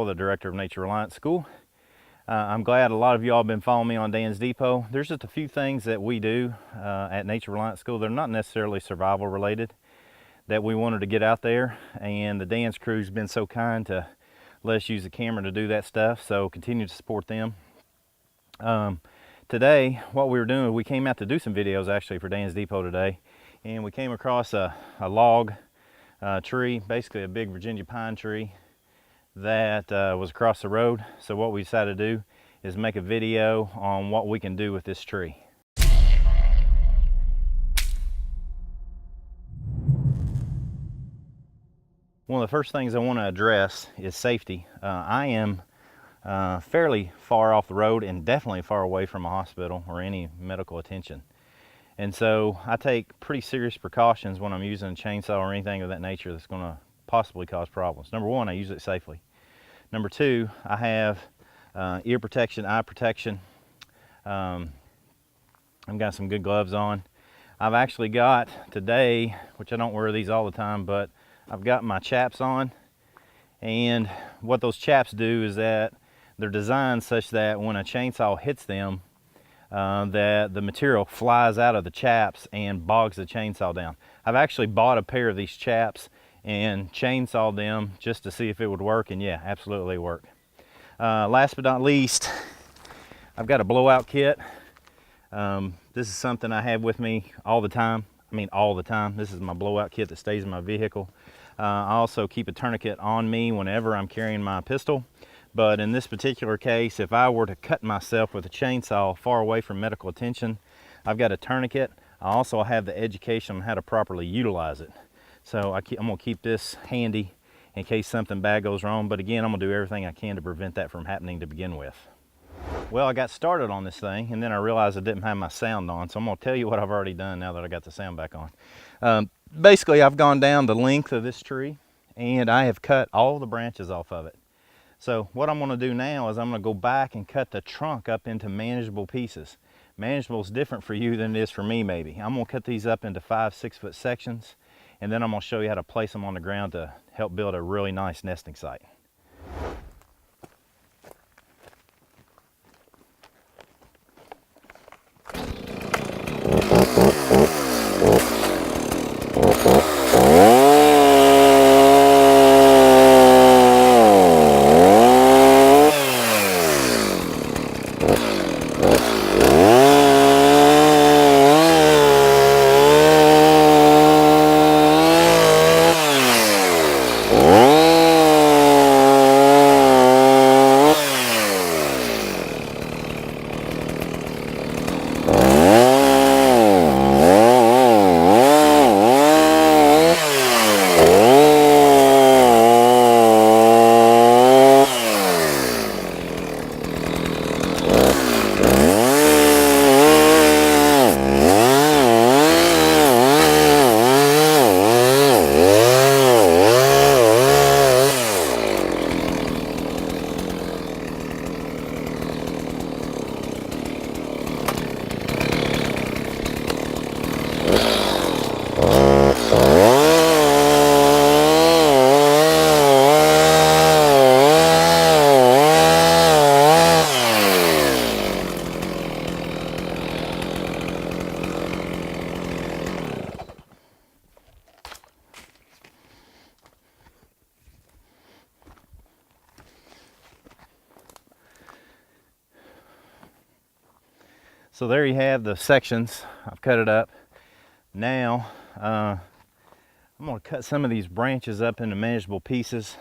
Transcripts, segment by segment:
the director of Nature Reliance School. I'm glad a lot of y'all have been following me on Dan's Depot. There's just a few things that we do at Nature Reliance School. They're not necessarily survival related that we wanted to get out there, and the Dan's crew's been so kind to let us use the camera to do that stuff, so continue to support them. Today, what we were doing, we came out to do some videos actually for Dan's Depot today, and we came across a log tree, basically a big Virginia pine tree that was across the road. So what we decided to do is make a video on what we can do with this tree. One of the first things I want to address is safety. I am fairly far off the road and definitely far away from a hospital or any medical attention. And so I take pretty serious precautions when I'm using a chainsaw or anything of that nature that's going to possibly cause problems. Number one, I use it safely. Number two, I have ear protection, eye protection. I've got some good gloves on. I've actually got today, which I don't wear these all the time, but I've got my chaps on. And what those chaps do is that they're designed such that when a chainsaw hits them, that the material flies out of the chaps and bogs the chainsaw down. I've actually bought a pair of these chaps and chainsawed them just to see if it would work, and yeah, absolutely work. Last but not least, I've got a blowout kit. This is something I have with me all the time. I mean all the time. This is my blowout kit that stays in my vehicle. I also keep a tourniquet on me whenever I'm carrying my pistol. But in this particular case, if I were to cut myself with a chainsaw far away from medical attention, I've got a tourniquet. I also have the education on how to properly utilize it. So I'm gonna keep this handy in case something bad goes wrong. But again, I'm gonna do everything I can to prevent that from happening to begin with. Well, I got started on this thing and then I realized I didn't have my sound on. So I'm gonna tell you what I've already done now that I got the sound back on. Basically, I've gone down the length of this tree and I have cut all the branches off of it. So what I'm going to do now is I'm going to go back and cut the trunk up into manageable pieces. Manageable is different for you than it is for me maybe. I'm going to cut these up into 5-6 foot sections, and then I'm going to show you how to place them on the ground to help build a really nice nesting site. So there you have the sections. I've cut it up. Now I'm going to cut some of these branches up into manageable pieces,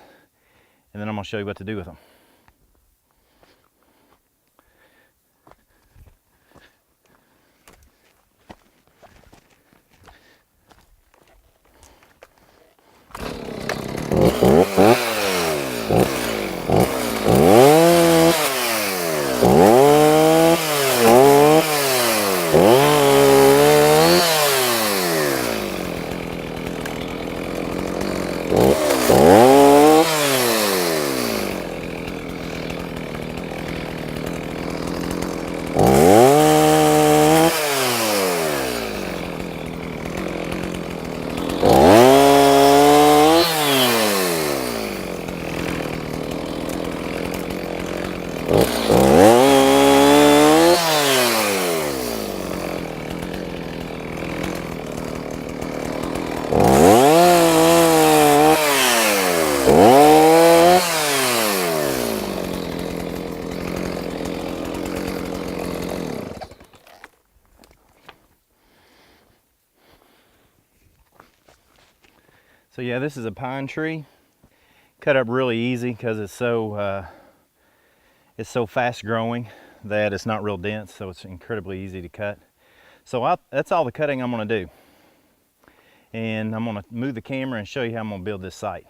and then I'm going to show you what to do with them. So yeah, this is a pine tree. Cut up really easy because it's so fast growing that it's not real dense, so it's incredibly easy to cut. So that's all the cutting I'm going to do. And I'm going to move the camera and show you how I'm going to build this site.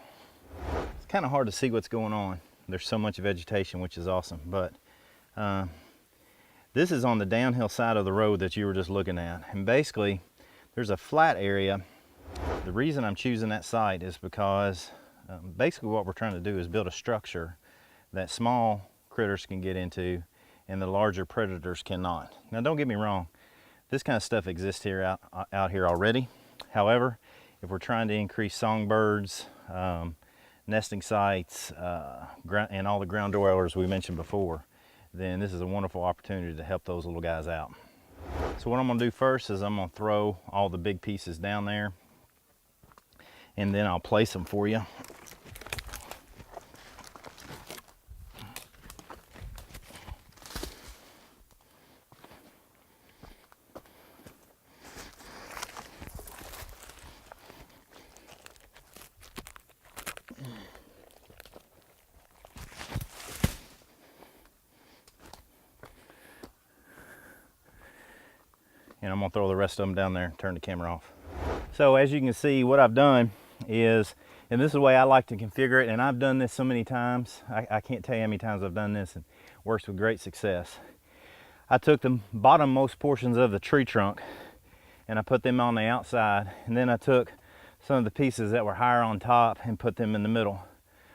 It's kind of hard to see what's going on. There's so much vegetation, which is awesome. But this is on the downhill side of the road that you were just looking at. And basically, there's a flat area. The reason I'm choosing that site is because basically what we're trying to do is build a structure that small critters can get into and the larger predators cannot. Now don't get me wrong, this kind of stuff exists here out here already. However, if we're trying to increase songbirds, nesting sites, and all the ground dwellers we mentioned before, then this is a wonderful opportunity to help those little guys out. So what I'm going to do first is I'm going to throw all the big pieces down there, and then I'll place them for you. And I'm gonna throw the rest of them down there and turn the camera off. So as you can see, what I've done is, and this is the way I like to configure it, and I've done this so many times, I can't tell you how many times I've done this, and it works with great success. I took the bottommost portions of the tree trunk and I put them on the outside, and then I took some of the pieces that were higher on top and put them in the middle.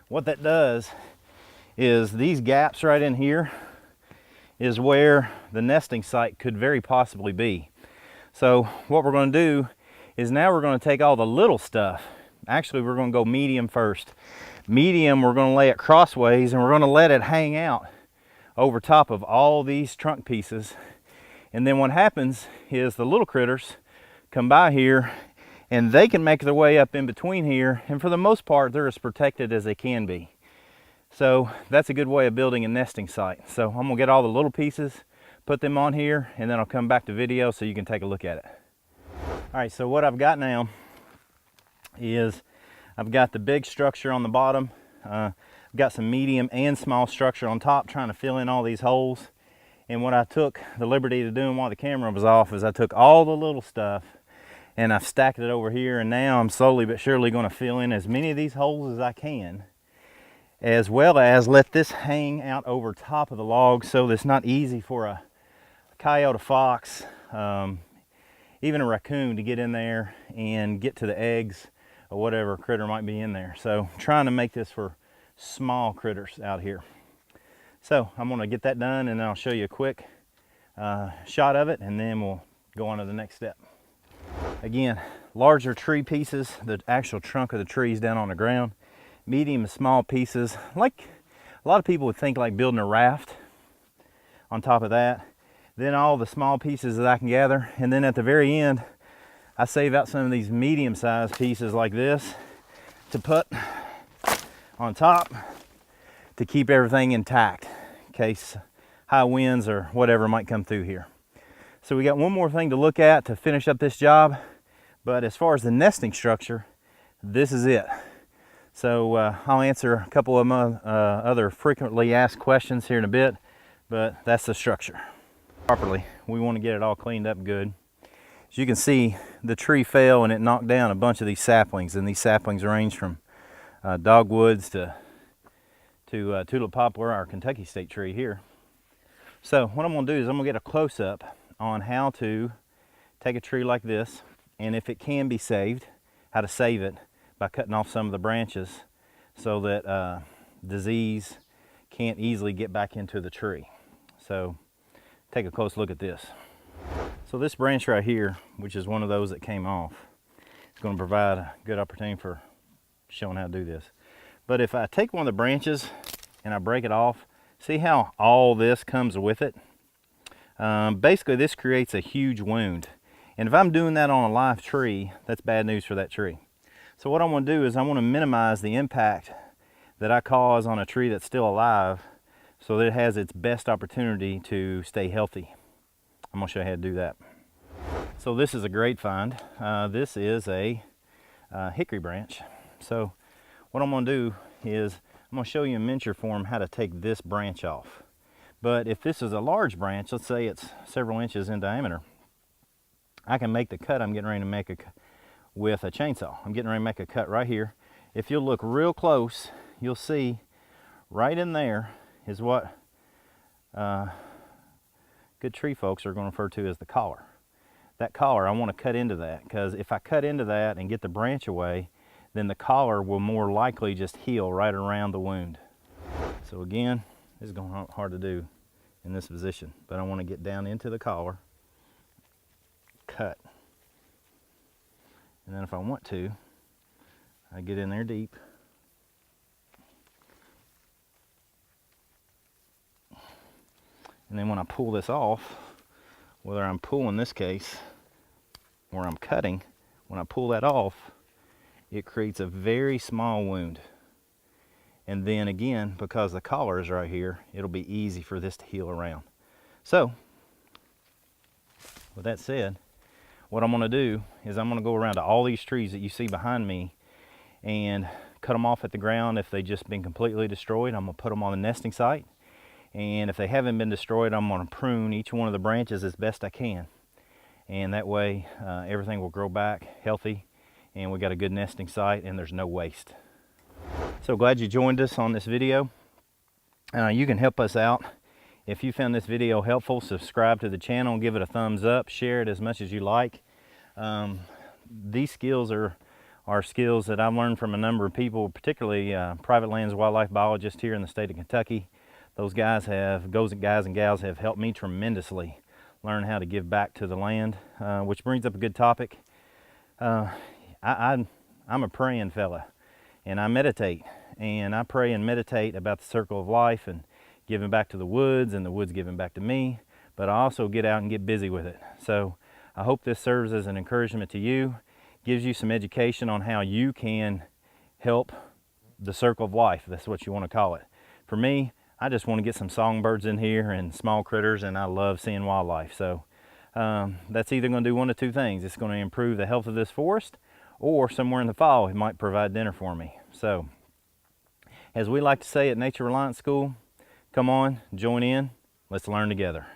What that does is these gaps right in here is where the nesting site could very possibly be. So what we're going to do is now we're going to take all the little stuff. Actually, we're going to go medium first. Medium, we're going to lay it crossways and we're going to let it hang out over top of all these trunk pieces. And then what happens is the little critters come by here and they can make their way up in between here, and for the most part they're as protected as they can be. So that's a good way of building a nesting site. So I'm gonna get all the little pieces, put them on here, and then I'll come back to video so you can take a look at it. All right, so what I've got now is I've got the big structure on the bottom. I've got some medium and small structure on top, trying to fill in all these holes. And what I took the liberty of doing while the camera was off is I took all the little stuff and I've stacked it over here, and now I'm slowly but surely going to fill in as many of these holes as I can, as well as let this hang out over top of the log so that it's not easy for a coyote, a fox, even a raccoon to get in there and get to the eggs or whatever critter might be in there. So I'm trying to make this for small critters out here. So I'm going to get that done, and then I'll show you a quick shot of it, and then we'll go on to the next step. Again, larger tree pieces, the actual trunk of the trees down on the ground. Medium and small pieces, like a lot of people would think like building a raft on top of that. Then all the small pieces that I can gather, and then at the very end I save out some of these medium-sized pieces like this to put on top to keep everything intact in case high winds or whatever might come through here. So we got one more thing to look at to finish up this job, but as far as the nesting structure, this is it. So I'll answer a couple of other frequently asked questions here in a bit, but that's the structure. Properly, we want to get it all cleaned up good. As you can see, the tree fell and it knocked down a bunch of these saplings, and these saplings range from dogwoods to tulip poplar, our Kentucky state tree here. So what I'm going to do is I'm going to get a close-up on how to take a tree like this, and if it can be saved, how to save it by cutting off some of the branches so that disease can't easily get back into the tree. So take a close look at this. So this branch right here, which is one of those that came off, is going to provide a good opportunity for showing how to do this. But if I take one of the branches and I break it off, see how all this comes with it? Basically this creates a huge wound. And if I'm doing that on a live tree, that's bad news for that tree. So what I want to do is I want to minimize the impact that I cause on a tree that's still alive so that it has its best opportunity to stay healthy. I'm going to show you how to do that. So this is a great find. This is a hickory branch. So what I'm going to do is I'm going to show you in miniature form how to take this branch off. But if this is a large branch, let's say it's several inches in diameter, I can make the cut I'm getting ready to make with a chainsaw. I'm getting ready to make a cut right here. If you'll look real close, you'll see right in there is what good tree folks are going to refer to as the collar. That collar, I want to cut into that, because if I cut into that and get the branch away, then the collar will more likely just heal right around the wound. So again, this is going to be hard to do in this position, but I want to get down into the collar, cut, and then if I want to, I get in there deep, and then when I pull this off, whether I'm pulling this case or I'm cutting, when I pull that off, it creates a very small wound. And then again, because the collar is right here, it'll be easy for this to heal around. So, with that said, what I'm going to do is I'm going to go around to all these trees that you see behind me and cut them off at the ground. If they've just been completely destroyed, I'm going to put them on the nesting site. And if they haven't been destroyed, I'm going to prune each one of the branches as best I can. And that way, everything will grow back healthy, and we got a good nesting site, and there's no waste. So glad you joined us on this video. You can help us out. If you found this video helpful, subscribe to the channel and give it a thumbs up. Share it as much as you like. These skills are skills that I've learned from a number of people, particularly private lands wildlife biologists here in the state of Kentucky. Those guys and gals have helped me tremendously learn how to give back to the land, which brings up a good topic. I'm a praying fella, and I meditate, and I pray and meditate about the circle of life and giving back to the woods, and the woods giving back to me, but I also get out and get busy with it. So I hope this serves as an encouragement to you, gives you some education on how you can help the circle of life, if that's what you want to call it. For me, I just want to get some songbirds in here and small critters, and I love seeing wildlife. So that's either going to do one of two things. It's going to improve the health of this forest, or somewhere in the fall, it might provide dinner for me. So, as we like to say at Nature Reliance School, come on, join in, let's learn together.